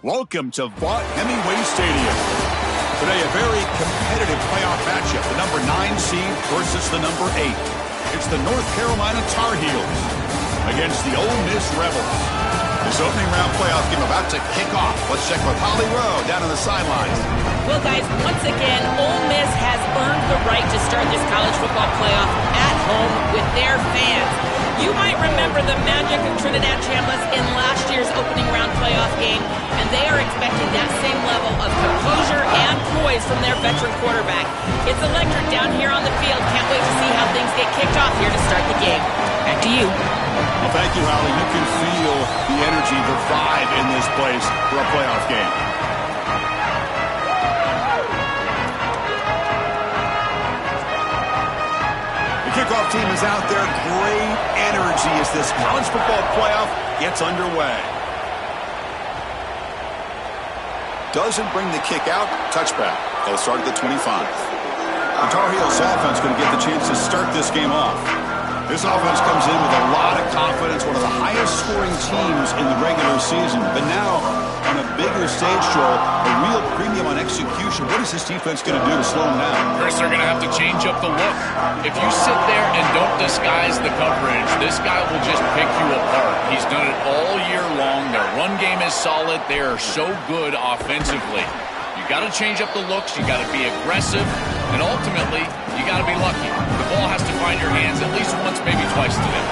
Welcome to Vaught Hemingway Stadium. Today, a very competitive playoff matchup. The number 9 seed versus the number 8. It's the North Carolina Tar Heels against the Ole Miss Rebels. This opening round playoff game about to kick off. Let's check with Holly Rowe down on the sidelines. Well, guys, once again, Ole Miss has earned the right to start this college football playoff at home with their fans. You might remember the magic of Trinidad Chambliss in last year's opening round playoff game, and they are expecting that same level of composure and poise from their veteran quarterback. It's electric down here on the field. Can't wait to see how things get kicked off here to start the game. Back to you. Well, thank you, Holly. You can feel the energy, the vibe in this place for a playoff game. The kickoff team is out there. Great energy as this college football playoff gets underway. Doesn't bring the kick out. Touchback. They'll start at the 25. The Tar Heels offense going to get the chance to start this game off. This offense comes in with a lot of confidence, one of the highest scoring teams in the regular season. But now, on a bigger stage, Joel, a real premium on execution. What is this defense going to do to slow them down? Chris, they're going to have to change up the look. If you sit there and don't disguise the coverage, this guy will just pick you apart. He's done it all year long. Their run game is solid. They are so good offensively. You got to change up the looks. You got to be aggressive. And ultimately, you got to be lucky. The ball has to find your hands at least once, maybe twice today.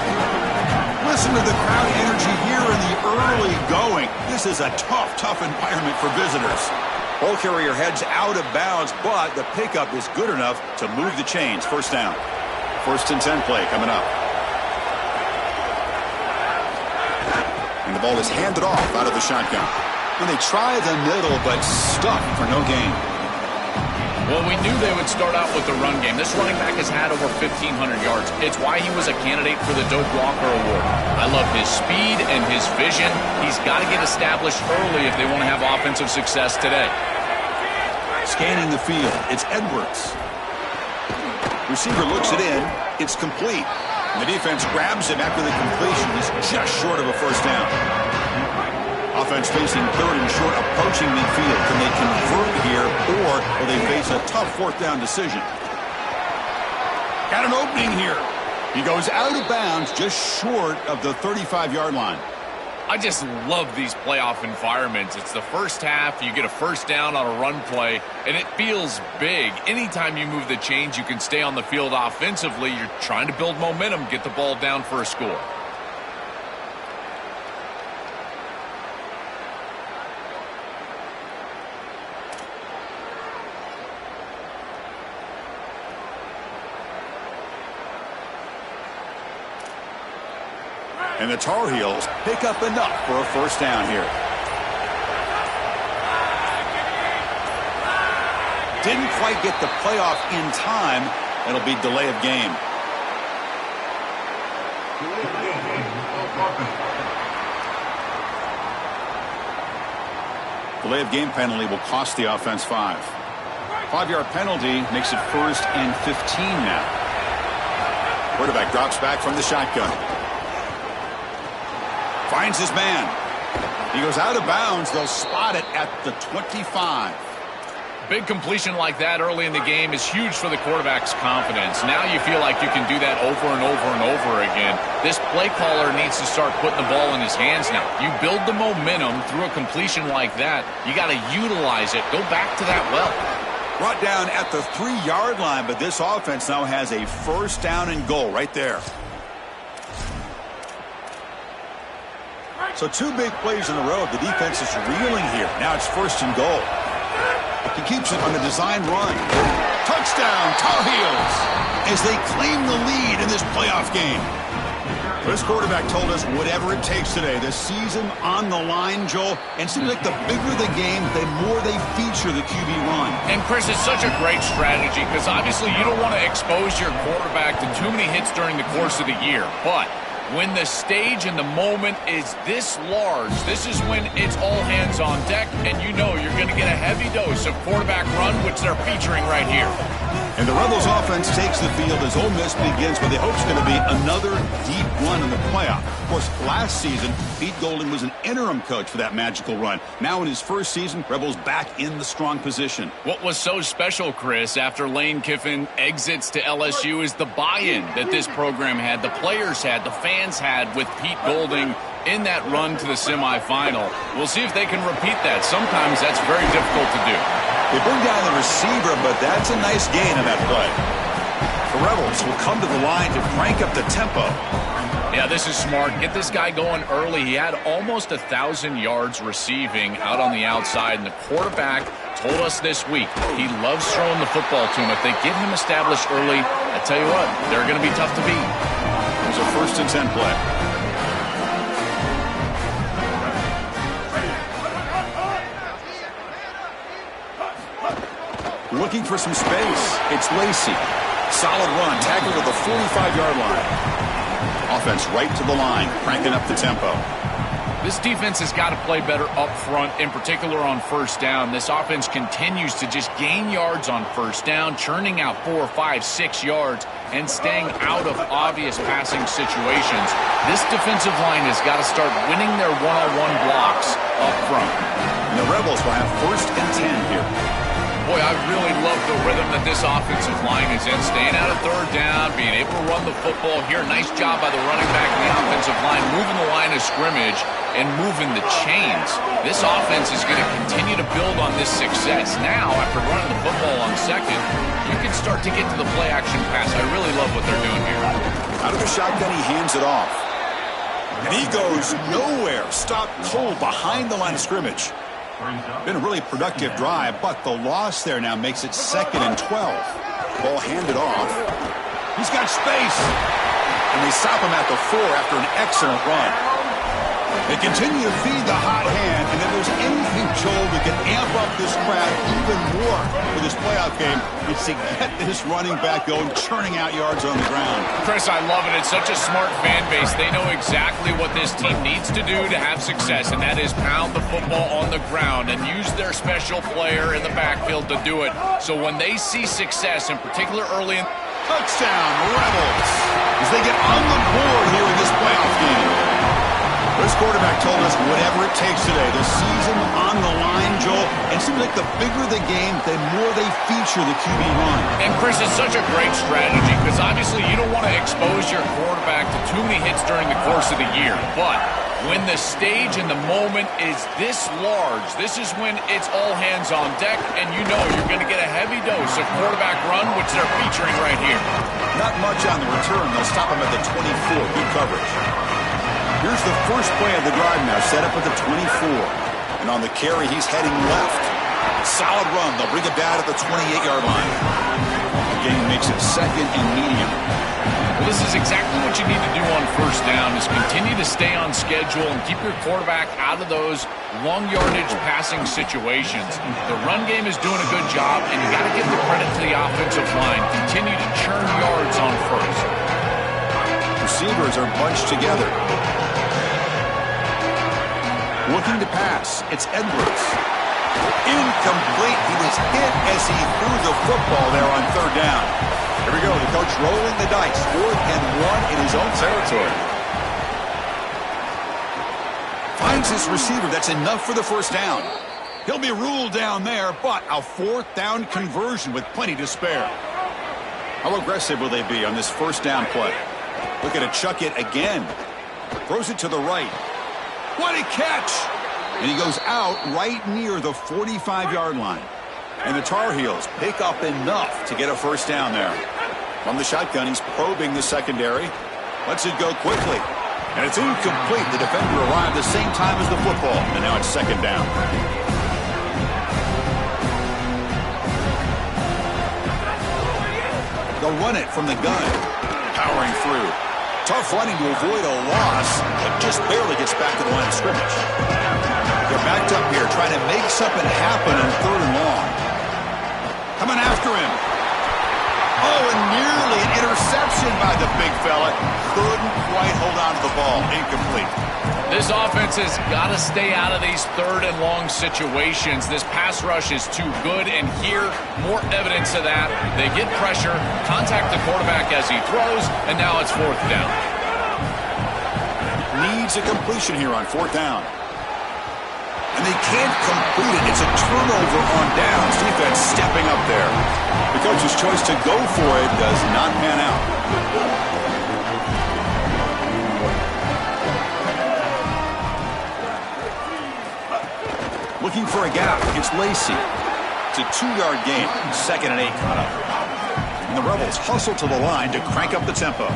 Listen to the crowd energy here in the early going. This is a tough environment for visitors. Ball carrier heads out of bounds, but the pickup is good enough to move the chains. First down. 1st and 10 play coming up. And the ball is handed off out of the shotgun. And they try the middle, but stuck for no gain. Well, we knew they would start out with the run game. This running back has had over 1,500 yards. It's why he was a candidate for the Doak Walker Award. I love his speed and his vision. He's got to get established early if they want to have offensive success today. Scanning the field, it's Edwards. Receiver looks it in. It's complete. And the defense grabs him after the completion. He's just short of a first down. Offense facing 3rd and short, approaching midfield. Can they convert here, or will they face a tough 4th down decision? Got an opening here. He goes out of bounds just short of the 35-yard line. I just love these playoff environments. It's the first half. You get a first down on a run play, and it feels big. Anytime you move the chains, you can stay on the field offensively. You're trying to build momentum, get the ball down for a score. And the Tar Heels pick up enough for a first down here. Didn't quite get the playoff in time. It'll be delay of game. Delay of game penalty will cost the offense 5. 5-yard penalty makes it 1st and 15 now. Quarterback drops back from the shotgun. Finds his man. He goes out of bounds. They'll spot it at the 25. Big completion like that early in the game is huge for the quarterback's confidence. Now you feel like you can do that over and over and over again. This play caller needs to start putting the ball in his hands now. You build the momentum through a completion like that. You got to utilize it. Go back to that well. Brought down at the 3-yard line, but this offense now has a first down and goal right there. So 2 big plays in a row. The defense is reeling here. Now it's 1st and goal. He keeps it on a design run. Touchdown, Tar Heels, as they claim the lead in this playoff game. This quarterback told us whatever it takes today. The season on the line, Joel. And it seems like the bigger the game, the more they feature the QB run. And, Chris, it's such a great strategy because obviously you don't want to expose your quarterback to too many hits during the course of the year. But when the stage and the moment is this large, this is when it's all hands on deck, and you know you're going to get a heavy dose of quarterback run, which they're featuring right here. And the Rebels offense takes the field as Ole Miss begins what they hope is going to be another deep run in the playoff. Of course, last season, Pete Golding was an interim coach for that magical run. Now in his first season, Rebels back in the strong position. What was so special, Chris, after Lane Kiffin exits to LSU is the buy-in that this program had, the players had, the fans had with Pete Golding in that run to the semifinal. We'll see if they can repeat that. Sometimes that's very difficult to do. They bring down the receiver, but that's a nice gain on that play. The Rebels will come to the line to crank up the tempo. Yeah, this is smart. Get this guy going early. He had almost 1,000 yards receiving out on the outside, and the quarterback told us this week he loves throwing the football to him. If they get him established early, I tell you what, they're going to be tough to beat. There's a 1st and 10 play. Looking for some space. It's Lacey. Solid run, tackled at the 45-yard line. Offense right to the line, cranking up the tempo. This defense has got to play better up front, in particular on 1st down. This offense continues to just gain yards on 1st down, churning out 4, 5, 6 yards, and staying out of obvious passing situations. This defensive line has got to start winning their one-on-one blocks up front. And the Rebels will have 1st and 10 here. Boy, I really love the rhythm that this offensive line is in. Staying out of 3rd down, being able to run the football here. Nice job by the running back and the offensive line, moving the line of scrimmage and moving the chains. This offense is going to continue to build on this success. Now, after running the football on 2nd, you can start to get to the play-action pass. I really love what they're doing here. Out of the shotgun, he hands it off. And he goes nowhere. Stopped cold behind the line of scrimmage. Been a really productive drive, but the loss there now makes it 2nd and 12. Ball handed off. He's got space. And they stop him at the 4 after an excellent run. They continue to feed the hot hand, and if there's anything, Joel, that can amp up this crowd even more for this playoff game, it's to get this running back going, churning out yards on the ground. Chris, I love it. It's such a smart fan base. They know exactly what this team needs to do to have success, and that is pound the football on the ground and use their special player in the backfield to do it. So when they see success, in particular early in... Touchdown, Rebels, as they get on the board here in this playoff game. This quarterback told us whatever it takes today. The season on the line, Joel. And it seems like the bigger the game, the more they feature the QB run. And, Chris, it's such a great strategy because obviously you don't want to expose your quarterback to too many hits during the course of the year. But when the stage and the moment is this large, this is when it's all hands on deck, and you know you're going to get a heavy dose of quarterback run, which they're featuring right here. Not much on the return. They'll stop him at the 24. Good coverage. Here's the first play of the drive now, set up at the 24. And on the carry, he's heading left. Solid run. They'll bring it down at the 28-yard line. The game makes it 2nd and medium. Well, this is exactly what you need to do on 1st down, is continue to stay on schedule and keep your quarterback out of those long yardage passing situations. The run game is doing a good job, and you got to give the credit to the offensive line. Continue to churn yards on 1st. Receivers are bunched together. Looking to pass. It's Edwards. Incomplete. He was hit as he threw the football there on 3rd down. Here we go. The coach rolling the dice. 4th and 1 in his own territory. Finds his receiver. That's enough for the 1st down. He'll be ruled down there, but a 4th down conversion with plenty to spare. How aggressive will they be on this 1st down play? Looking to chuck it again. Throws it to the right. What a catch! And he goes out right near the 45-yard line. And the Tar Heels pick up enough to get a 1st down there. From the shotgun, he's probing the secondary. Lets it go quickly. And it's incomplete. The defender arrived the same time as the football. And now it's 2nd down. They'll run it from the gun. Powering through. Tough running to avoid a loss, but just barely gets back to the line of scrimmage. They're backed up here trying to make something happen on 3rd and long. Coming after him. Oh, and nearly an interception by the big fella. Couldn't quite hold on to the ball. Incomplete. This offense has got to stay out of these 3rd and long situations. This pass rush is too good, and here, more evidence of that. They get pressure, contact the quarterback as he throws, and now it's 4th down. needs a completion here on 4th down. And they can't complete it. It's a turnover on downs. Defense stepping up there. The coach's choice to go for it does not pan out. Looking for a gap. It's Lacey. It's a 2-yard gain. 2nd and 8 coming up. And the Rebels hustle to the line to crank up the tempo.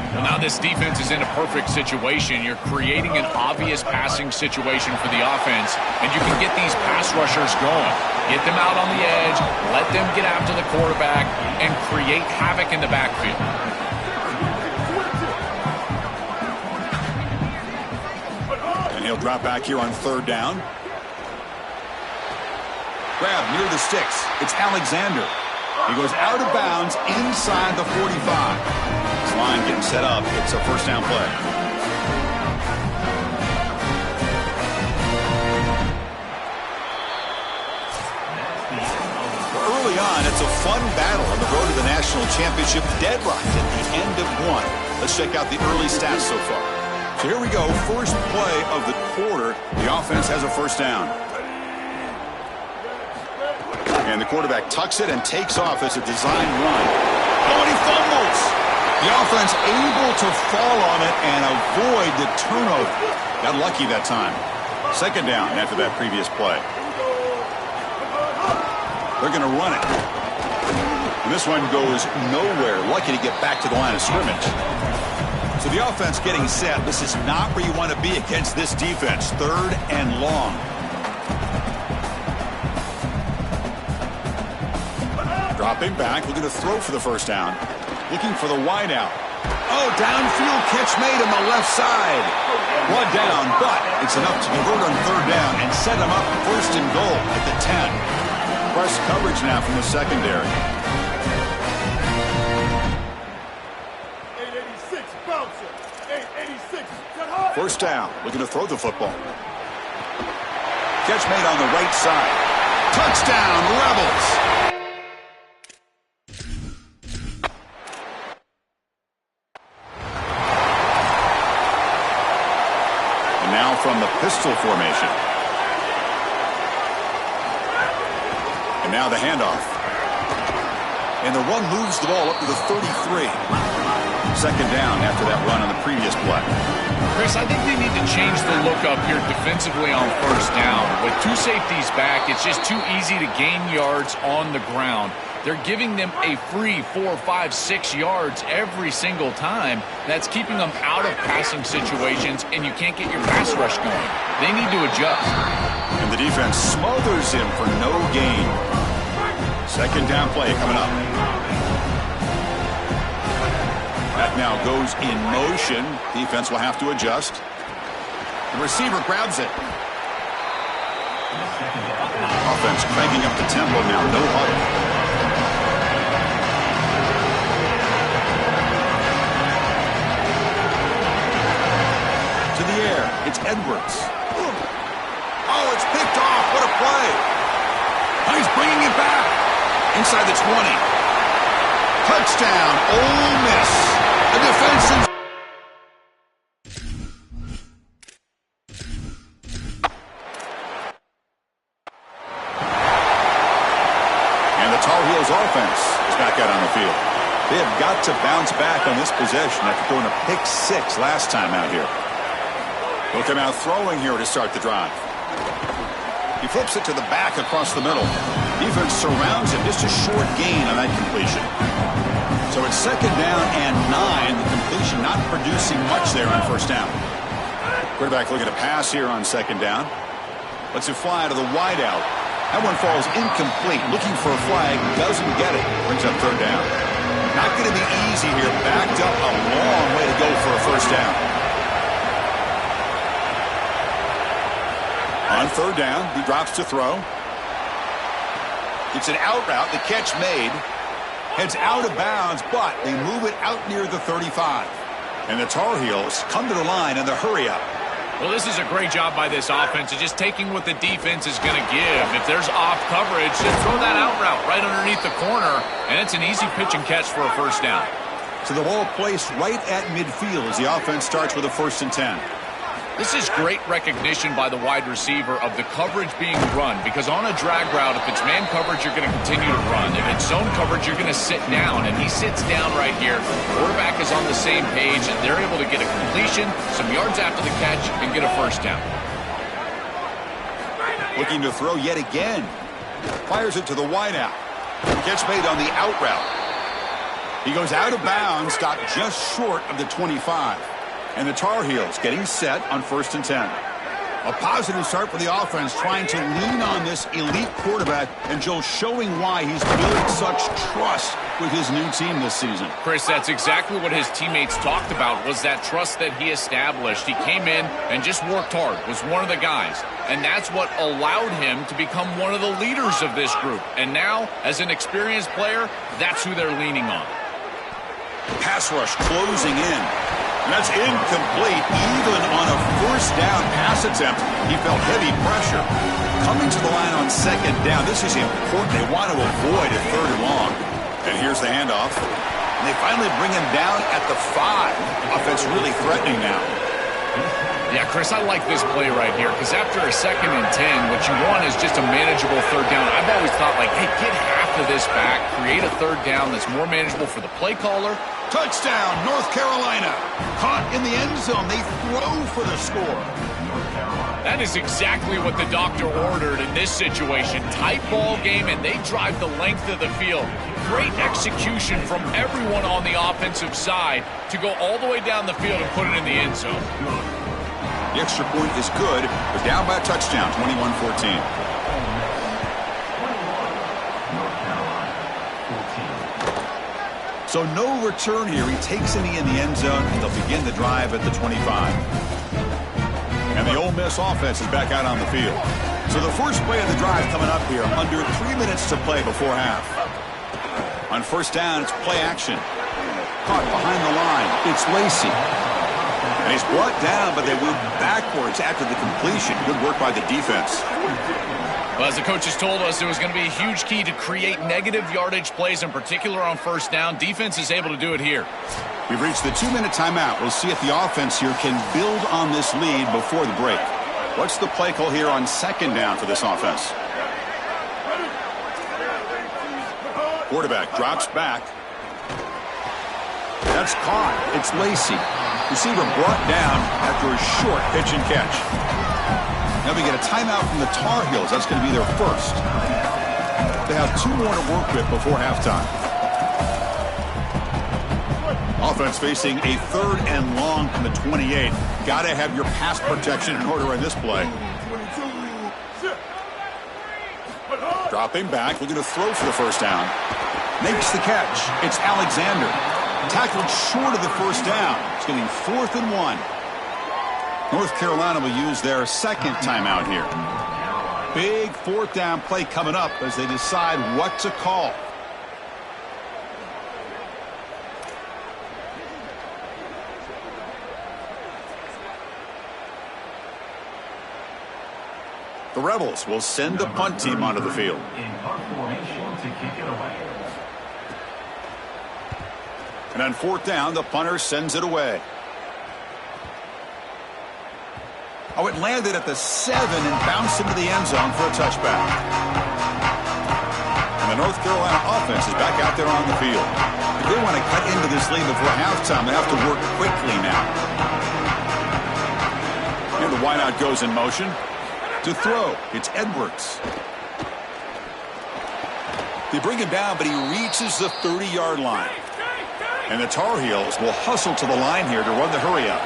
Well, now this defense is in a perfect situation. You're creating an obvious passing situation for the offense, and you can get these pass rushers going. Get them out on the edge, let them get after the quarterback, and create havoc in the backfield. And he'll drop back here on 3rd down. Grab near the sticks. It's Alexander. He goes out of bounds inside the 45. This line getting set up. It's a 1st down play. Early on, it's a fun battle on the road to the national championship, deadlocked at the end of 1. Let's check out the early stats so far. So here we go. First play of the quarter. The offense has a 1st down. And the quarterback tucks it and takes off as a design run. Oh, and he fumbles. The offense able to fall on it and avoid the turnover. Got lucky that time. 2nd down after that previous play. They're going to run it. And this one goes nowhere. Lucky to get back to the line of scrimmage. So the offense getting set. This is not where you want to be against this defense. 3rd and long. Dropping back, looking to throw for the 1st down. Looking for the wide out. Oh, downfield catch made on the left side. 1 down, but it's enough to convert on 3rd down and set them up 1st and goal at the 10. Press coverage now from the secondary. 886 bouncer. 886. 1st down, looking to throw the football. Catch made on the right side. Touchdown, Rebels. From the pistol formation. And now the handoff. And the run moves the ball up to the 33. 2nd down after that run on the previous play. Chris, I think they need to change the look up here defensively on 1st down. With 2 safeties back, it's just too easy to gain yards on the ground. They're giving them a free 4, 5, 6 yards every single time. That's keeping them out of passing situations, and you can't get your pass rush going. They need to adjust. And the defense smothers him for no gain. 2nd down play coming up. That now goes in motion. Defense will have to adjust. The receiver grabs it. Offense cranking up the tempo now. No huddle. It's Edwards. Oh, it's picked off. What a play. Oh, he's bringing it back. Inside the 20. Touchdown, Ole Miss. The defensive. And the Tar Heels offense is back out on the field. They have got to bounce back on this possession after throwing a pick 6 last time out here. He'll come out throwing here to start the drive. He flips it to the back across the middle. Defense surrounds him. Just a short gain on that completion. So it's 2nd down and 9. The completion not producing much there on 1st down. Quarterback looking to pass here on 2nd down. Lets it fly to the wide out. That one falls incomplete. Looking for a flag. Doesn't get it. Brings up 3rd down. Not going to be easy here. Backed up a long way to go for a 1st down. On 3rd down, he drops to throw. It's an out route. The catch made. Heads out of bounds, but they move it out near the 35. And the Tar Heels come to the line in the hurry up. Well, this is a great job by this offense of just taking what the defense is going to give. If there's off coverage, just throw that out route right underneath the corner, and it's an easy pitch and catch for a 1st down. So the ball placed right at midfield as the offense starts with a 1st and 10. This is great recognition by the wide receiver of the coverage being run, because on a drag route, if it's man coverage, you're going to continue to run. If it's zone coverage, you're going to sit down, and he sits down right here. Quarterback is on the same page, and they're able to get a completion, some yards after the catch, and get a first down. Looking to throw yet again. Fires it to the wideout. Catch made on the out route. He goes out of bounds, stopped just short of the 25. And the Tar Heels getting set on 1st and 10. A positive start for the offense, trying to lean on this elite quarterback, and Joe showing why he's built such trust with his new team this season. Chris, that's exactly what his teammates talked about, was that trust that he established. He came in and just worked hard, was one of the guys. And that's what allowed him to become one of the leaders of this group. And now, as an experienced player, that's who they're leaning on. Pass rush closing in. And that's incomplete. Even on a 1st down pass attempt, he felt heavy pressure. Coming to the line on 2nd down, this is important. They want to avoid a 3rd and long. And here's the handoff. And they finally bring him down at the 5. Offense really threatening now. Yeah, Chris, I like this play right here, because after a 2nd and 10, what you want is just a manageable 3rd down. I've always thought, like, hey, get half of this back, create a 3rd down that's more manageable for the play caller. Touchdown, North Carolina. Caught in the end zone. They throw for the score. That is exactly what the doctor ordered in this situation. Tight ball game, and they drive the length of the field. Great execution from everyone on the offensive side to go all the way down the field and put it in the end zone. The extra point is good. They're down by a touchdown, 21-14. So no return here. He takes it in the end zone, and they'll begin the drive at the 25. And the Ole Miss offense is back out on the field. So the first play of the drive coming up here, under 3 minutes to play before half. On 1st down, it's play action. Caught behind the line. It's Lacey. And he's brought down, but they went backwards after the completion. Good work by the defense. Well, as the coaches told us, it was going to be a huge key to create negative yardage plays, in particular on 1st down. Defense is able to do it here. We've reached the 2-minute timeout. We'll see if the offense here can build on this lead before the break. What's the play call here on 2nd down for this offense? Quarterback drops back. That's caught. It's Lacey. Receiver brought down after a short pitch and catch. Now we get a timeout from the Tar Heels. That's going to be their first. They have 2 more to work with before halftime. Offense facing a 3rd and long from the 28. Got to have your pass protection in order in this play. Dropping back, looking to throw for the 1st down. Makes the catch. It's Alexander. Tackled short of the 1st down. It's getting 4th and 1. North Carolina will use their 2nd timeout here. Big 4th down play coming up as they decide what to call. The Rebels will send the punt team onto the field. In punt formation to kick it away. And on 4th down, the punter sends it away. Oh, it landed at the 7 and bounced into the end zone for a touchback. And the North Carolina offense is back out there on the field. If they want to cut into this lead before halftime, they have to work quickly now. And the wideout goes in motion. To throw, it's Edwards. They bring him down, but he reaches the 30-yard line. And the Tar Heels will hustle to the line here to run the hurry up.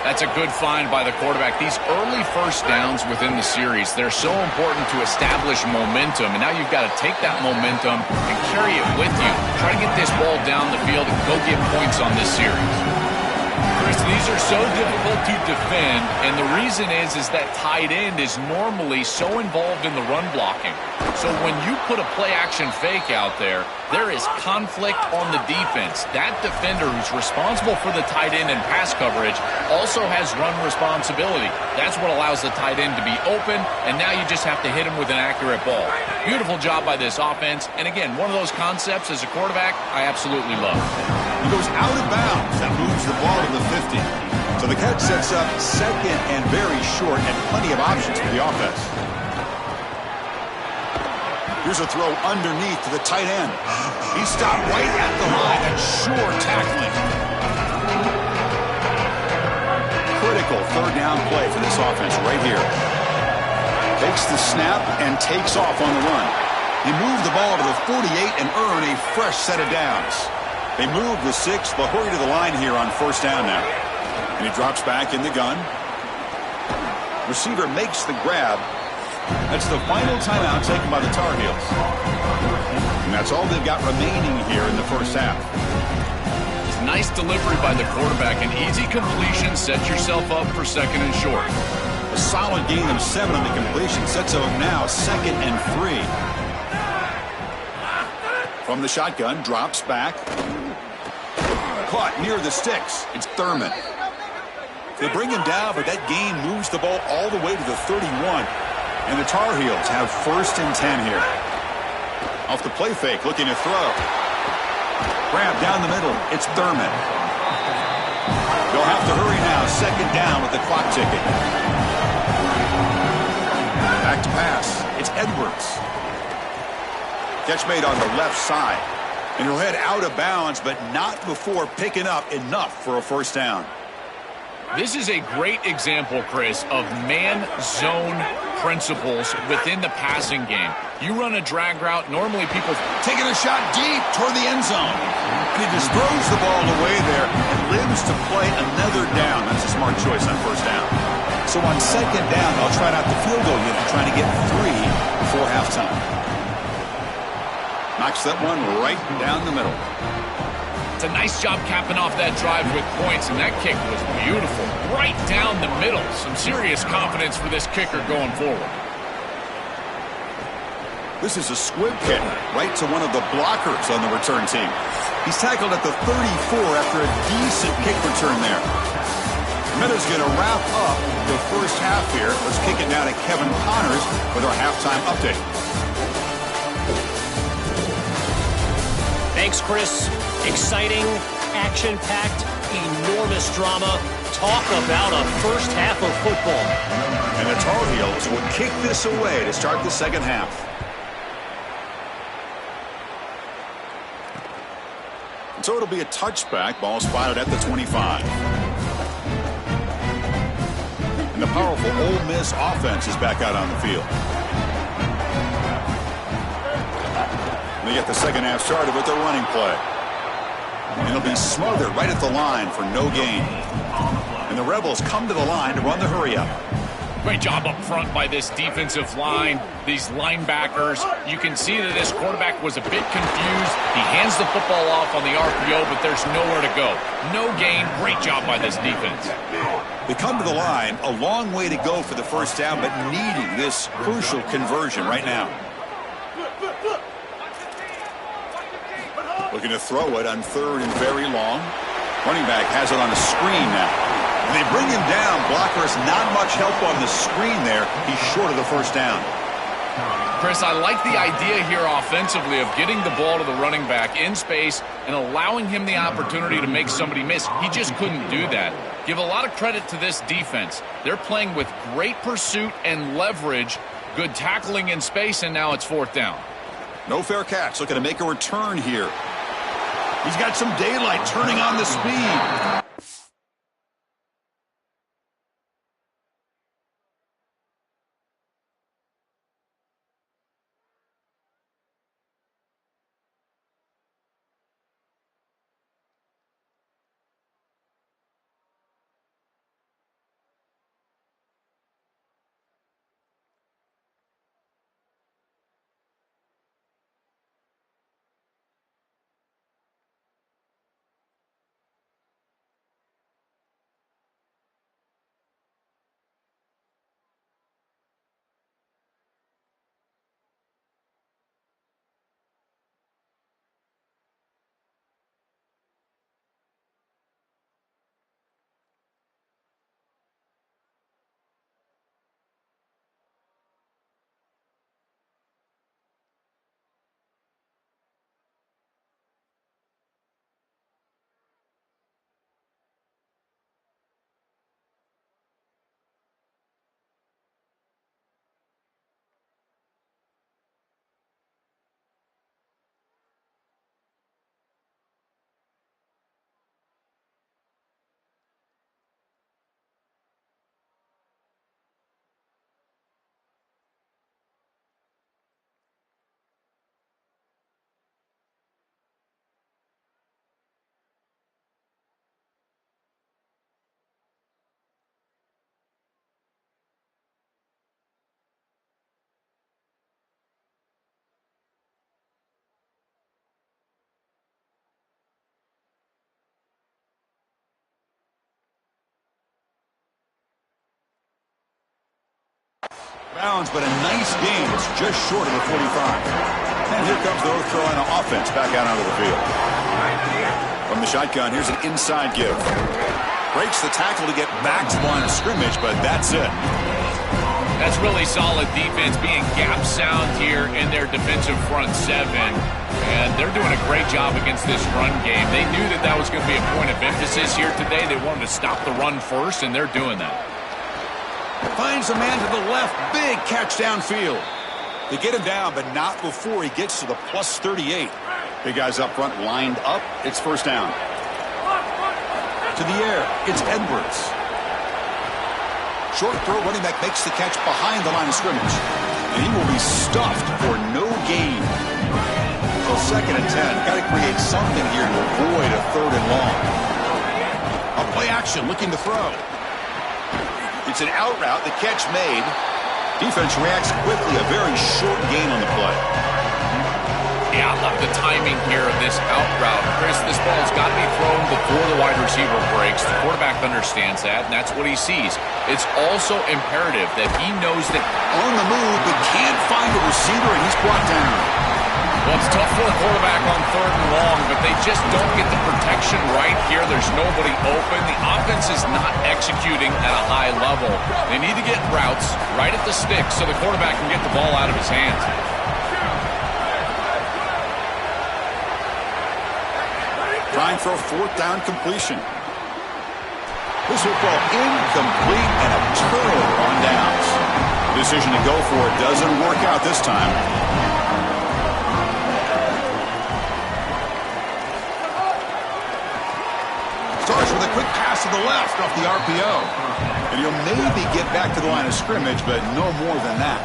That's a good find by the quarterback. These early 1st downs within the series, they're so important to establish momentum. And now you've got to take that momentum and carry it with you. Try to get this ball down the field and go get points on this series. Chris, these are so difficult to defend, and the reason is that tight end is normally so involved in the run blocking. So when you put a play-action fake out there, there is conflict on the defense. That defender who's responsible for the tight end and pass coverage also has run responsibility. That's what allows the tight end to be open, and now you just have to hit him with an accurate ball. Beautiful job by this offense, and again, one of those concepts as a quarterback I absolutely love. He goes out of bounds. That moves the ball to the 50. So the catch sets up second and very short and plenty of options for the offense. Here's a throw underneath to the tight end. He stopped right at the line and sure tackling. Critical third down play for this offense right here. Takes the snap and takes off on the run. He moved the ball to the 48 and earn a fresh set of downs. They move the 6. They'll hurry to the line here on first down now. And he drops back in the gun. Receiver makes the grab. That's the final timeout taken by the Tar Heels. And that's all they've got remaining here in the first half. It's nice delivery by the quarterback. An easy completion sets yourself up for second and short. A solid gain of 7 on the completion sets up now second and 3. From the shotgun, drops back. Caught near the sticks. It's Thurman. They bring him down, but that gain moves the ball all the way to the 31. And the Tar Heels have first and 10 here. Off the play fake, looking to throw. Grab down the middle. It's Thurman. They'll have to hurry now. Second down with the clock ticking. Back to pass. It's Edwards. Catch made on the left side. And he'll head out of bounds, but not before picking up enough for a first down. This is a great example, Chris, of man-zone principles within the passing game. You run a drag route, normally people taking a shot deep toward the end zone. And he just throws the ball away there and lives to play another down. That's a smart choice on first down. So on second down, they'll try out the field goal unit, trying to get 3 before halftime. Knocks that one right down the middle. It's a nice job capping off that drive with points, and that kick was beautiful. Right down the middle. Some serious confidence for this kicker going forward. This is a squib kick right to one of the blockers on the return team. He's tackled at the 34 after a decent kick return there. Miller's going to wrap up the first half here. Let's kick it now to Kevin Connors with our halftime update. Thanks, Chris. Exciting, action-packed, enormous drama. Talk about a first half of football. And the Tar Heels will kick this away to start the second half. And so it'll be a touchback. Ball spotted at the 25. And the powerful Ole Miss offense is back out on the field. They get the second half started with their running play. And it'll be smothered right at the line for no gain. And the Rebels come to the line to run the hurry-up. Great job up front by this defensive line, these linebackers. You can see that this quarterback was a bit confused. He hands the football off on the RPO, but there's nowhere to go. No gain. Great job by this defense. They come to the line, a long way to go for the first down, but needing this crucial conversion right now. Looking to throw it on third and very long. Running back has it on a screen now. And they bring him down. Blockers not much help on the screen there. He's short of the first down. Chris, I like the idea here offensively of getting the ball to the running back in space and allowing him the opportunity to make somebody miss. He just couldn't do that. Give a lot of credit to this defense. They're playing with great pursuit and leverage, good tackling in space, and now it's fourth down. No fair catch. Looking to make a return here. He's got some daylight turning on the speed. Bounds, but a nice gain. It's just short of the 45. And here comes the North Carolina offense back out onto the field. From the shotgun, here's an inside give. Breaks the tackle to get back to the line of scrimmage, but that's it. That's really solid defense, being gap sound here in their defensive front seven. And they're doing a great job against this run game. They knew that that was going to be a point of emphasis here today. They wanted to stop the run first, and they're doing that. Finds a man to the left. Big catch downfield. They get him down, but not before he gets to the plus 38. Big guys up front lined up. It's first down. To the air. It's Edwards. Short throw, running back makes the catch behind the line of scrimmage. And he will be stuffed for no gain. So second and 10. Got to create something here to avoid a third and long. A play action, looking to throw. It's an out route. The catch made. Defense reacts quickly. A very short gain on the play. Yeah, I love the timing here of this out route. Chris, this ball's got to be thrown before the wide receiver breaks. The quarterback understands that, and that's what he sees. It's also imperative that he knows that on the move, but can't find a receiver, and he's brought down. Well, it's tough for a quarterback on third and long, but they just don't get the protection right here. There's nobody open. The offense is not executing at a high level. They need to get routes right at the stick so the quarterback can get the ball out of his hands. Trying for a fourth down completion. This will fall incomplete and a turnover on downs. Decision to go for it doesn't work out this time. Starts with a quick pass to the left off the RPO. And he'll maybe get back to the line of scrimmage, but no more than that.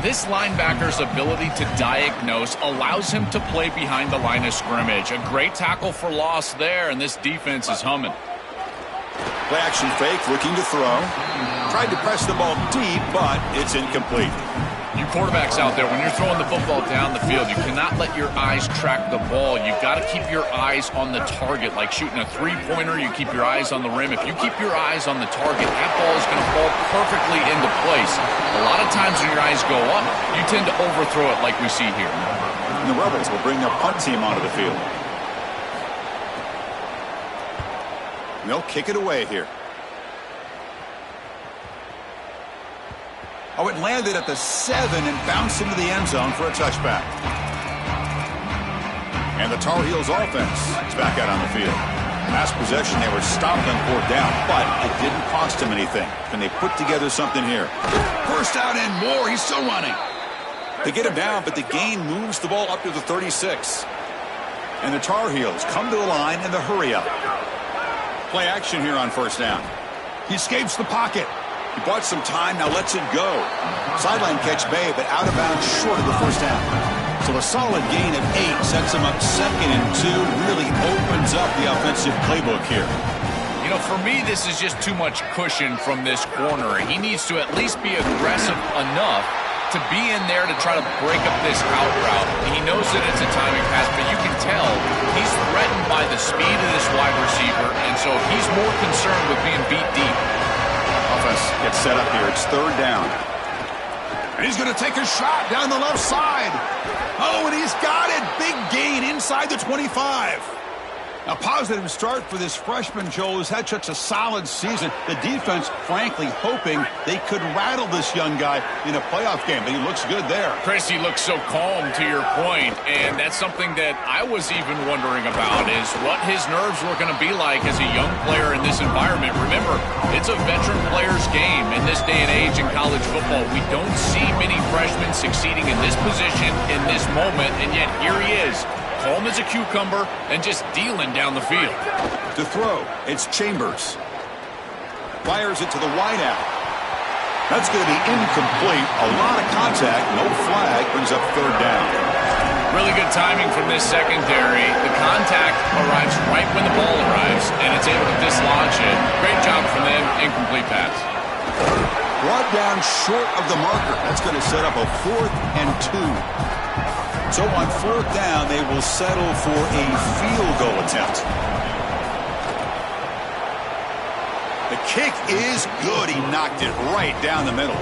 This linebacker's ability to diagnose allows him to play behind the line of scrimmage. A great tackle for loss there, and this defense is humming. Play action fake, looking to throw. Tried to press the ball deep, but it's incomplete. You quarterbacks out there, when you're throwing the football down the field, you cannot let your eyes track the ball. You've got to keep your eyes on the target. Like shooting a three-pointer, you keep your eyes on the rim. If you keep your eyes on the target, that ball is going to fall perfectly into place. A lot of times when your eyes go up, you tend to overthrow it like we see here. And the Rebels will bring their punt team onto the field. And they'll kick it away here. Oh, it landed at the 7 and bounced into the end zone for a touchback. And the Tar Heels offense is back out on the field. Last possession, they were stopped on fourth down, but it didn't cost them anything. Can they put together something here? First down and more. He's still running. They get him down, but the gain moves the ball up to the 36. And the Tar Heels come to the line in the hurry-up. Play action here on first down. He escapes the pocket. He bought some time, now lets it go. Sideline catch made, but out of bounds short of the first down. So a solid gain of 8 sets him up second and 2. Really opens up the offensive playbook here. You know, for me, this is just too much cushion from this corner. He needs to at least be aggressive enough to be in there to try to break up this out route. He knows that it's a timing pass, but you can tell he's threatened by the speed of this wide receiver, and so he's more concerned with being beat deep. Offense gets set up here. It's third down. And he's going to take a shot down the left side. Oh, and he's got it. Big gain inside the 25. A positive start for this freshman, Joel, who's had such a solid season. The defense, frankly, hoping they could rattle this young guy in a playoff game, but he looks good there. Chris, he looks so calm, to your point, and that's something that I was even wondering about, is what his nerves were going to be like as a young player in this environment. Remember, it's a veteran player's game in this day and age in college football. We don't see many freshmen succeeding in this position in this moment, and yet here he is. Calm as a cucumber and just dealing down the field. To throw, it's Chambers. Fires it to the wideout. That's going to be incomplete. A lot of contact, no flag, brings up third down. Really good timing from this secondary. The contact arrives right when the ball arrives, and it's able to dislodge it. Great job from them. Incomplete pass. Brought down short of the marker. That's going to set up a 4th and 2. So on fourth down, they will settle for a field goal attempt. The kick is good. He knocked it right down the middle.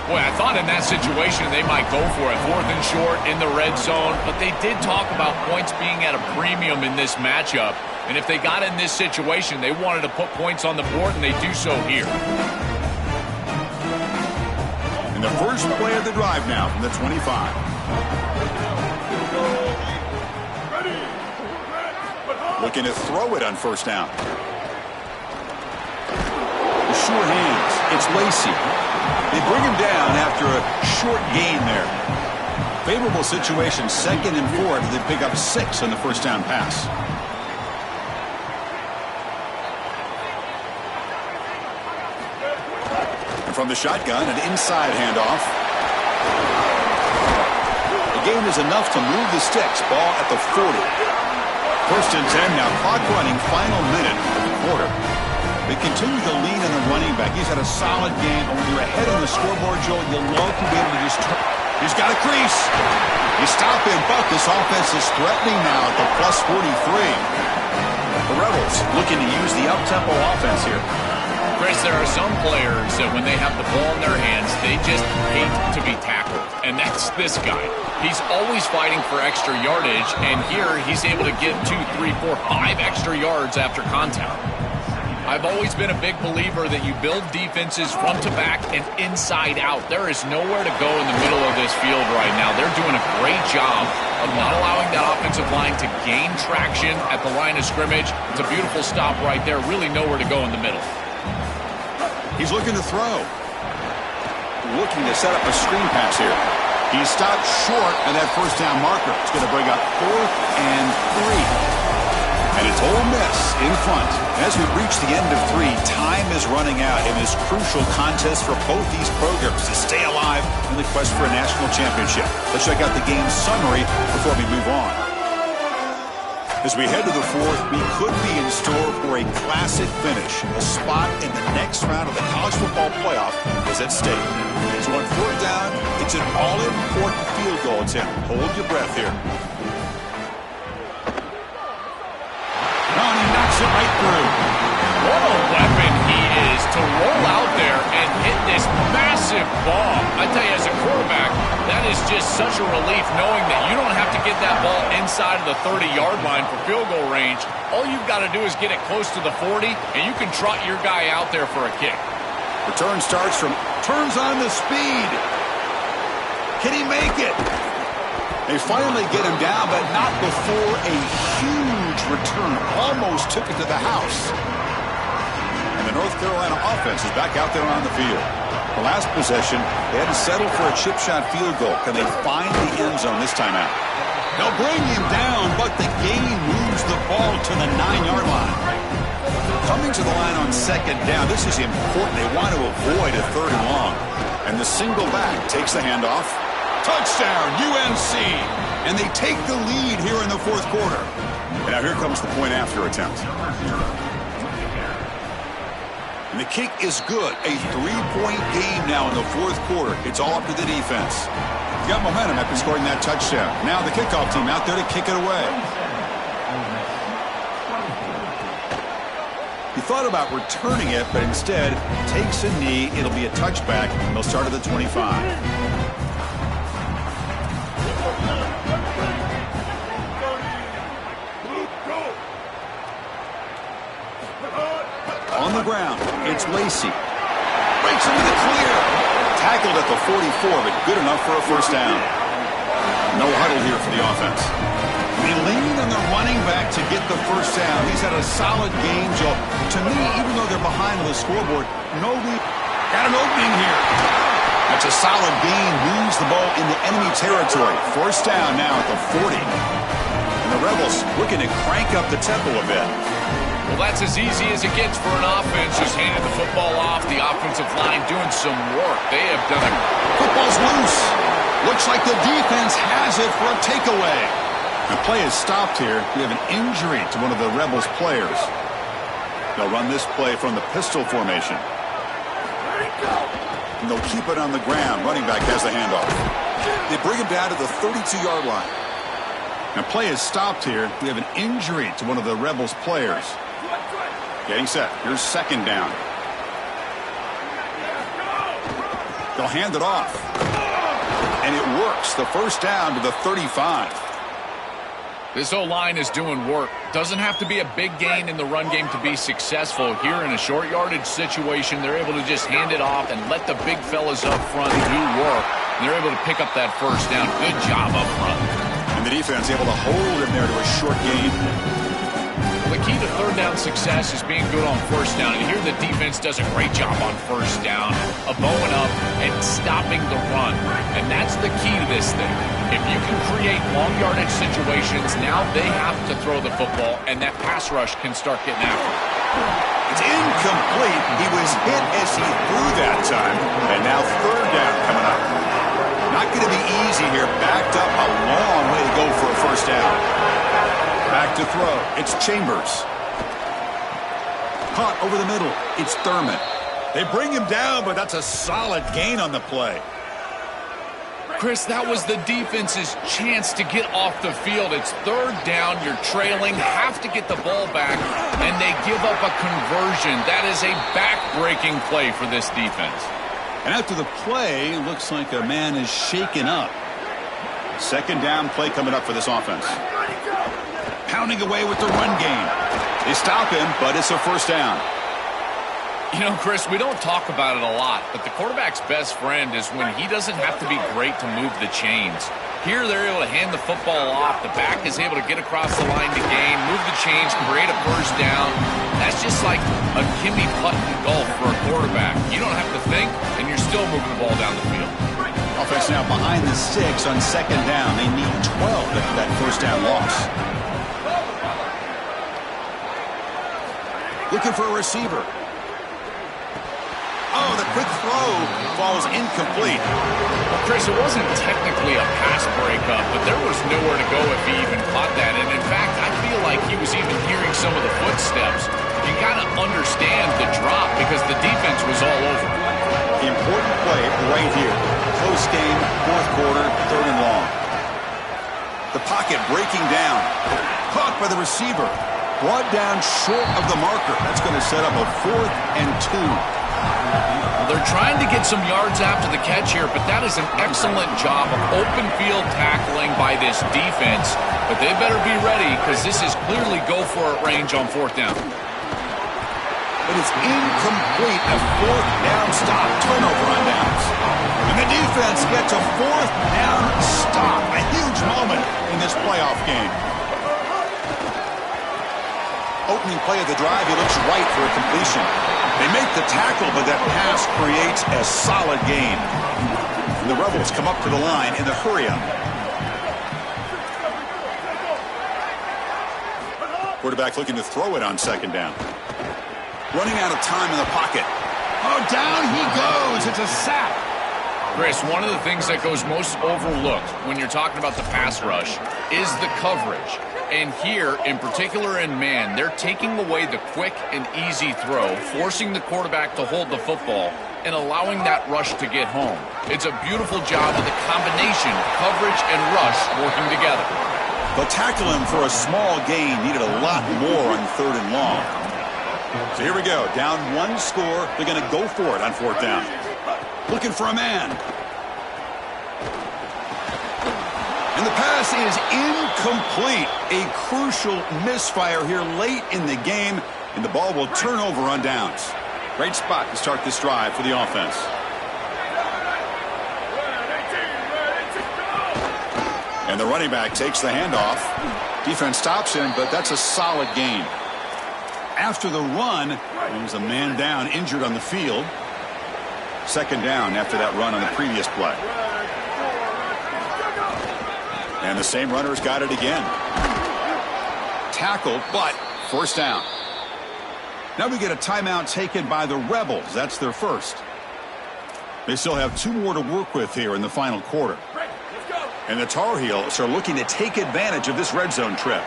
Boy, I thought in that situation they might go for it. 4th and short in the red zone. But they did talk about points being at a premium in this matchup. And if they got in this situation, they wanted to put points on the board, and they do so here. And the first play of the drive now from the 25. Looking to throw it on first down. Sure hands. It's Lacy. They bring him down after a short gain there. Favorable situation, 2nd and 4. They pick up 6 on the first down pass. And from the shotgun, an inside handoff. The gain is enough to move the sticks. Ball at the 40. 1st and 10 now. Clock running. Final minute of the quarter. They continue to lean on the running back. He's had a solid game. And when you're ahead on the scoreboard, Joel, you'll love to be able to just turn. He's got a crease. You stop him, but this offense is threatening now at the plus 43. The Rebels looking to use the up-tempo offense here. Chris, there are some players that when they have the ball in their hands, they just hate to be tackled. And that's this guy. He's always fighting for extra yardage, and here he's able to get 2, 3, 4, 5 extra yards after contact. I've always been a big believer that you build defenses front to back and inside out. There is nowhere to go in the middle of this field right now. They're doing a great job of not allowing that offensive line to gain traction at the line of scrimmage. It's a beautiful stop right there. Really nowhere to go in the middle. He's looking to throw. Looking to set up a screen pass here. He stopped short of that first down marker. It's going to bring up 4th and 3. And it's Ole Miss in front. As we reach the end of 3, time is running out in this crucial contest for both these programs to stay alive in the quest for a national championship. Let's check out the game summary before we move on. As we head to the 4th, we could be in store for a classic finish. A spot in the next round of the college football playoff is at stake. So on 4th down, it's an all-important field goal attempt. Hold your breath here. He knocks it right through. What a weapon he is to roll out there and hit this massive bomb. I tell you, as a quarterback, that is just such a relief knowing that you don't have to get that ball inside of the 30-yard line for field goal range. All you've got to do is get it close to the 40, and you can trot your guy out there for a kick. Return starts from turns on the speed. Can he make it? They finally get him down, but not before a huge return. Almost took it to the house. And the North Carolina offense is back out there on the field. The last possession, they had to settle for a chip shot field goal. Can they find the end zone this time out? They'll bring him down, but the gain moves the ball to the 9-yard line. Coming to the line on 2nd down, this is important. They want to avoid a 3rd and long. And the single back takes the handoff. Touchdown, UNC! And they take the lead here in the 4th quarter. And now here comes the point after attempt. And the kick is good. A 3-point game now in the 4th quarter. It's all up to the defense. Got momentum after scoring that touchdown. Now the kickoff team out there to kick it away. He thought about returning it, but instead takes a knee. It'll be a touchback. They'll start at the 25. On the ground, it's Lacy. Breaks into the clear. Tackled at the 44, but good enough for a first down. No huddle here for the offense. They lean on the running back to get the first down. He's had a solid game, Joe. To me, even though they're behind on the scoreboard, nobody got an opening here. That's a solid gain. Moves the ball into enemy territory. First down now at the 40. And the Rebels looking to crank up the tempo a bit. Well, that's as easy as it gets for an offense. Just handing the football off. The offensive line doing some work. They have done it. Football's loose. Looks like the defense has it for a takeaway. The play is stopped here. We have an injury to one of the Rebels players. They'll run this play from the pistol formation. And they'll keep it on the ground. Running back has the handoff. They bring him down to the 32-yard line. The play is stopped here. We have an injury to one of the Rebels players. Getting set. Here's 2nd down. They'll hand it off. And it works. The first down to the 35. This O-line is doing work. Doesn't have to be a big gain in the run game to be successful. Here in a short yardage situation, they're able to just hand it off and let the big fellas up front do work. And they're able to pick up that first down. Good job up front. And the defense able to hold him there to a short gain. The key to third down success is being good on first down. And here the defense does a great job on first down of bowing up and stopping the run. And that's the key to this thing. If you can create long yardage situations, now they have to throw the football, and that pass rush can start getting after it. It's incomplete. He was hit as he threw that time. And now third down coming up. Not going to be easy here. Backed up a long way to go for a first down. Back to throw. It's Chambers. Caught over the middle. It's Thurman. They bring him down, but that's a solid gain on the play. Chris, that was the defense's chance to get off the field. It's third down. You're trailing. Have to get the ball back, and they give up a conversion. That is a back-breaking play for this defense. And after the play, looks like a man is shaken up. Second down play coming up for this offense. Pounding away with the run game. They stop him, but it's a first down. You know, Chris, we don't talk about it a lot, but the quarterback's best friend is when he doesn't have to be great to move the chains. Here, they're able to hand the football off. The back is able to get across the line to gain, move the chains, create a first down. That's just like a Kimmy putt in golf for a quarterback. You don't have to think, and you're still moving the ball down the field. Offense now behind the 6 on second down. They need 12 after that first down loss. Looking for a receiver. Oh, the quick throw falls incomplete. Well, Chris, it wasn't technically a pass breakup, but there was nowhere to go if he even caught that. And in fact, I feel like he was even hearing some of the footsteps. You got to understand the drop because the defense was all over. Important play right here. Close game, fourth quarter, third and long. The pocket breaking down. Caught by the receiver. Brought down short of the marker. That's going to set up a 4th and 2. They're trying to get some yards after the catch here, but that is an excellent job of open field tackling by this defense. But they better be ready because this is clearly go-for-it range on fourth down. But it's incomplete. A fourth down stop. Turnover on downs. And the defense gets a fourth down stop. A huge moment in this playoff game. Opening play of the drive, he looks right for a completion. They make the tackle, but that pass creates a solid gain. And the Rebels come up to the line in the hurry-up. Quarterback looking to throw it on second down. Running out of time in the pocket. Oh, down he goes. It's a sack. Chris, one of the things that goes most overlooked when you're talking about the pass rush is the coverage. And here, in particular in man, they're taking away the quick and easy throw, forcing the quarterback to hold the football and allowing that rush to get home. It's a beautiful job of the combination, coverage and rush working together. They'll tackle him for a small gain. Needed a lot more on third and long. So here we go. Down one score. They're going to go for it on fourth down. Looking for a man. And the pass is incomplete. A crucial misfire here late in the game, and the ball will turn over on downs. Great spot to start this drive for the offense. And the running back takes the handoff. Defense stops him, but that's a solid gain. After the run, there was a man down, injured on the field. Second down after that run on the previous play. And the same runner's got it again. Tackled, but first down. Now we get a timeout taken by the Rebels. That's their first. They still have 2 more to work with here in the final quarter. And the Tar Heels are looking to take advantage of this red zone trip.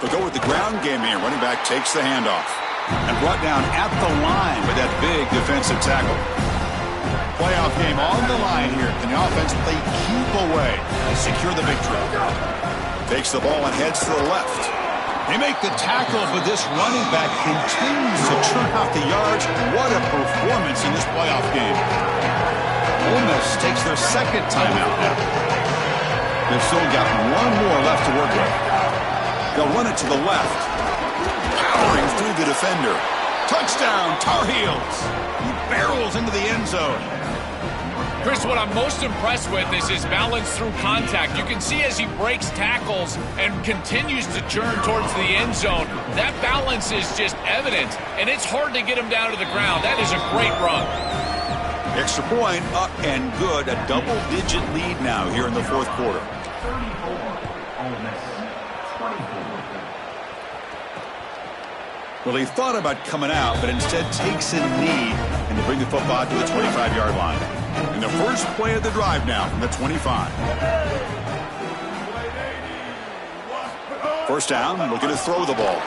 They'll go with the ground game here. Running back takes the handoff. And brought down at the line with that big defensive tackle. Playoff game on the line here. Can the offense play keep away and secure the victory? Takes the ball and heads to the left. They make the tackle, but this running back continues to turn out off the yards. What a performance in this playoff game. Ole Miss takes their second timeout now. They've still got one more left to work with. They'll run it to the left. Powering through the defender. Touchdown, Tar Heels. He barrels into the end zone. Chris, what I'm most impressed with is his balance through contact. You can see as he breaks tackles and continues to churn towards the end zone, that balance is just evident, and it's hard to get him down to the ground. That is a great run. Extra point, up and good. A double-digit lead now here in the fourth quarter. 34, Ole Miss, 24. Well, he thought about coming out, but instead takes a knee and to bring the football to the 25-yard line. And the first play of the drive now from the 25. First down, looking to throw the ball.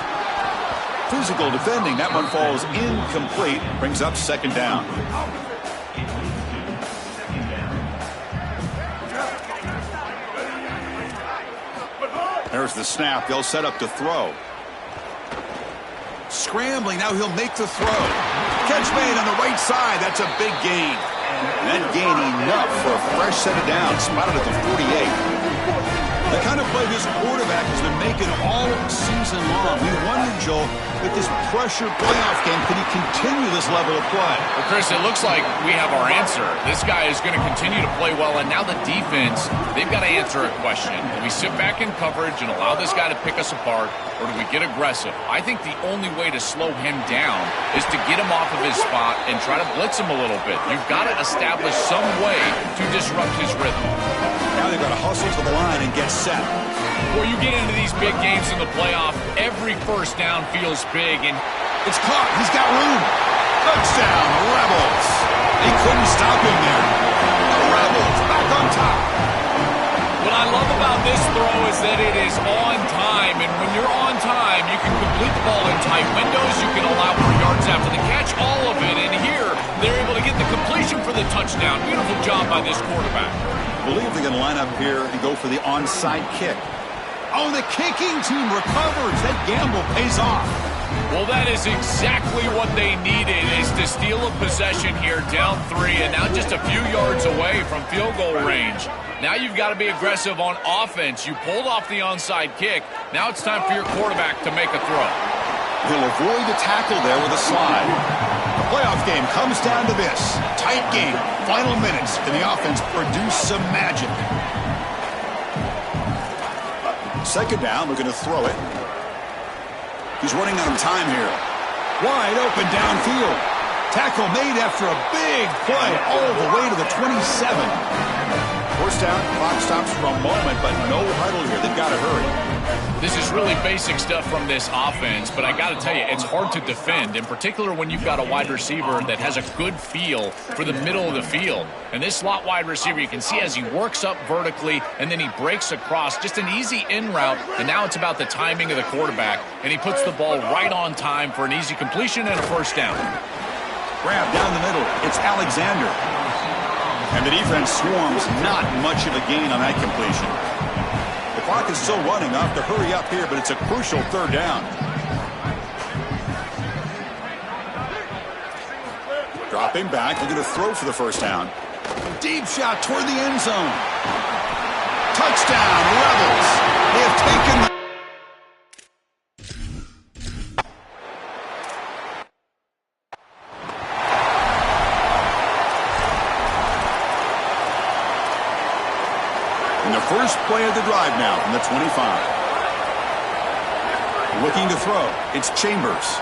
Physical defending, that one falls incomplete, brings up second down. There's the snap, they'll set up to throw. Scrambling, now he'll make the throw. Catch made on the right side, that's a big gain. And that gain enough for a fresh set of downs, spotted at the 48. The kind of play this quarterback has been making all season long. We wondered, Joel, with this pressure playoff game, could he continue this level of play? Well, Chris, it looks like we have our answer. This guy is going to continue to play well, and now the defense, they've got to answer a question. Do we sit back in coverage and allow this guy to pick us apart, or do we get aggressive? I think the only way to slow him down is to get him off of his spot and try to blitz him a little bit. You've got to establish some way to disrupt his rhythm. Now they've got to hustle to the line and get set. Well, you get into these big games in the playoff, every first down feels big, and it's caught. He's got room. Touchdown, Rebels. They couldn't stop him there. The Rebels back on top. What I love about this throw is that it is on time, and when you're on time, you can complete the ball in tight windows, you can allow for yards after the catch, all of it, and here, they're able to get the completion for the touchdown. Beautiful job by this quarterback. I believe they're going to line up here and go for the onside kick. Oh, the kicking team recovers. That gamble pays off. Well, that is exactly what they needed, is to steal a possession here, down 3, and now just a few yards away from field goal range. Now you've got to be aggressive on offense. You pulled off the onside kick. Now it's time for your quarterback to make a throw. He'll avoid the tackle there with a slide. The playoff game comes down to this. Tight game, final minutes. Can the offense produce some magic? Second down, looking to throw it. He's running out of time here. Wide open downfield. Tackle made after a big play all the way to the 27. First down, clock stops for a moment, but no huddle here. They've got to hurry. This is really basic stuff from this offense, but I got to tell you, it's hard to defend, in particular when you've got a wide receiver that has a good feel for the middle of the field. And this slot wide receiver, you can see as he works up vertically and then he breaks across, just an easy in route, and now it's about the timing of the quarterback, and he puts the ball right on time for an easy completion and a first down. Grab down the middle. It's Alexander. And the defense swarms, not much of a gain on that completion. The clock is still running. I'll have to hurry up here, but it's a crucial third down. Dropping back, looking to throw for the first down. Deep shot toward the end zone. Touchdown, Rebels. They have taken the... First play of the drive now from the 25. Looking to throw. It's Chambers.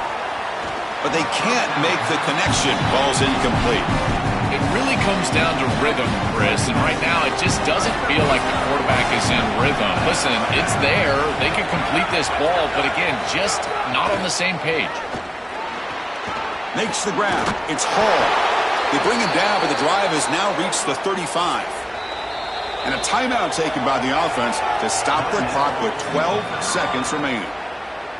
But they can't make the connection. Ball's incomplete. It really comes down to rhythm, Chris, and right now it just doesn't feel like the quarterback is in rhythm. Listen, it's there. They can complete this ball, but again, just not on the same page. Makes the grab. It's Hall. They bring him down, but the drive has now reached the 35. And a timeout taken by the offense to stop the clock with 12 seconds remaining.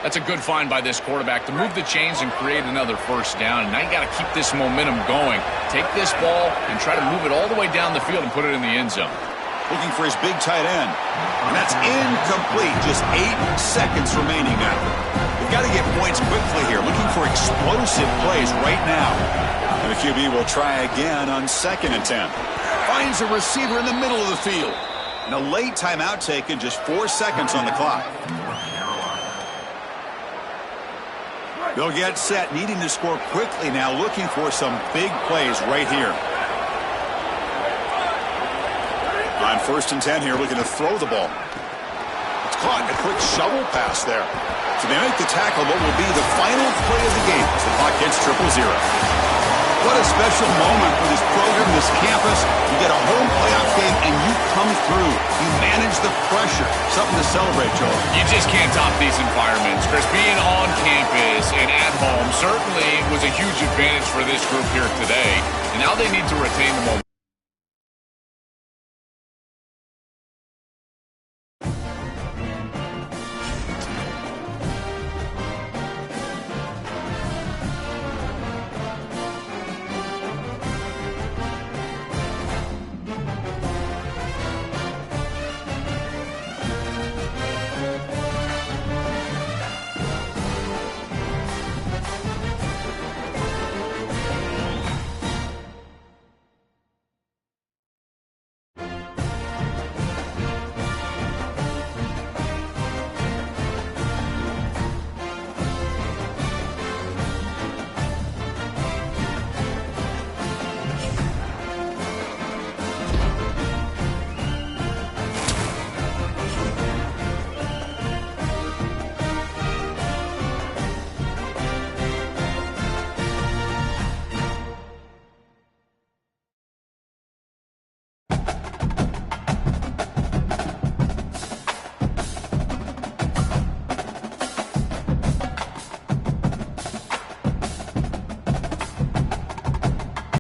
That's a good find by this quarterback to move the chains and create another first down. And now you got to keep this momentum going. Take this ball and try to move it all the way down the field and put it in the end zone. Looking for his big tight end. And that's incomplete. Just 8 seconds remaining now. If They've got to get points quickly here, looking for explosive plays right now. And the QB will try again on 2nd and 10. Finds a receiver in the middle of the field. And a late timeout taken, just 4 seconds on the clock. They'll get set, needing to score quickly now, looking for some big plays right here. On 1st and 10 here, looking to throw the ball. It's caught in a quick shovel pass there. So they make the tackle, what will be the final play of the game as the clock hits 0-0. What a special moment for this program, this campus. You get a home playoff game, and you come through. You manage the pressure. Something to celebrate, Joel. You just can't top these environments. Chris, being on campus and at home certainly was a huge advantage for this group here today. And now they need to retain the momentum.